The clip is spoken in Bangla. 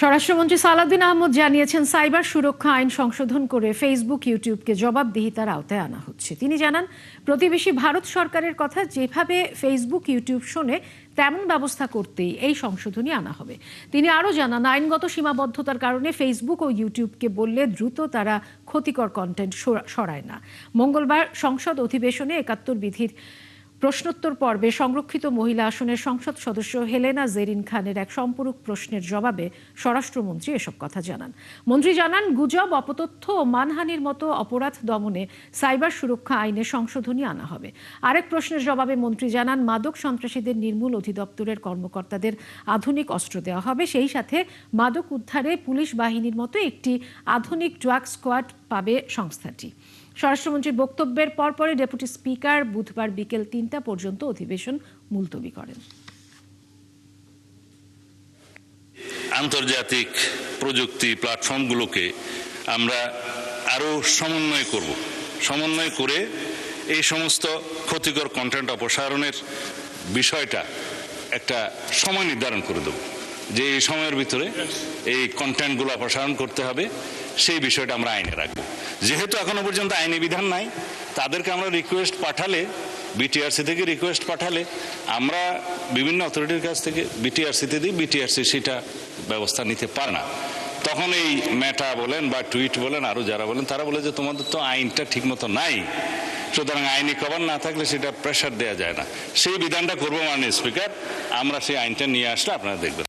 স্বরাষ্ট্রমন্ত্রী সালাউদ্দিন আহমদ জানিয়েছেন, সাইবার সুরক্ষা আইন সংশোধন করে ফেসবুক, ইউটিউবকে জবাবদিহিতার আওতায় আনা হচ্ছে। তিনি জানান, প্রতিবেশী ভারত সরকারের কথা যেভাবে ফেসবুক, ইউটিউব শোনে তেমন ব্যবস্থা করতেই এই সংশোধনী আনা হবে। তিনি আরও জানান, আইনগত সীমাবদ্ধতার কারণে ফেসবুক ও ইউটিউবকে বললে দ্রুত তারা ক্ষতিকর কন্টেন্ট সরায় না। মঙ্গলবার সংসদ অধিবেশনে ৭১ বিধির প্রশ্নোত্তর পর্বে সংরক্ষিত মহিলা আসনের সংসদ সদস্য হেলেনা জেরিন খানের এক সম্পূরক প্রশ্নের জবাবে স্বরাষ্ট্রমন্ত্রী এসব কথা জানান। মন্ত্রী জানান, গুজব, অপতথ্য ও মানহানির মতো অপরাধ দমনে সাইবার সুরক্ষা আইনে সংশোধনী আনা হবে। আরেক প্রশ্নের জবাবে মন্ত্রী জানান, মাদক সন্ত্রাসীদের নির্মূল অধিদপ্তরের কর্মকর্তাদের আধুনিক অস্ত্র দেওয়া হবে। সেই সাথে মাদক উদ্ধারে পুলিশ বাহিনীর মতো একটি আধুনিক ড্রাগ স্কোয়াড পাবে সংস্থাটি। স্বরাষ্ট্রমন্ত্রীর বক্তব্যের পরপরই ডেপুটি স্পিকার বুধবার বিকেল ৩টা পর্যন্ত অধিবেশন মুলতবি করেন। আন্তর্জাতিক প্রযুক্তি প্ল্যাটফর্মগুলোকে আমরা আরো সমন্বয় করে এই সমস্ত ক্ষতিকর কন্টেন্ট অপসারণের বিষয়টা একটা সময় নির্ধারণ করে দেব, যে এই সময়ের ভিতরে এই কন্টেন্টগুলো অপসারণ করতে হবে। সেই বিষয়টা আমরা আইনে রাখবো। যেহেতু এখনো পর্যন্ত আইনি বিধান নাই, তাদেরকে আমরা রিকোয়েস্ট পাঠালে, বিটিআরসি থেকে রিকোয়েস্ট পাঠালে আমরা বিভিন্ন অথরিটির কাছ থেকে বিটিআরসিতে দিই, বিটিআরসি সেটা ব্যবস্থা নিতে পারে না। তখন এই মেটা বলেন বা টুইট বলেন, আরো যারা বলেন, তারা বলে যে তোমাদের তো আইনটা ঠিক মতো নাই, সুতরাং আইনি কভার না থাকলে সেটা প্রেশার দেওয়া যায় না। সেই বিধানটা করবো মাননীয় স্পিকার, আমরা সেই আইনটা নিয়ে আসলে আপনারা দেখবেন।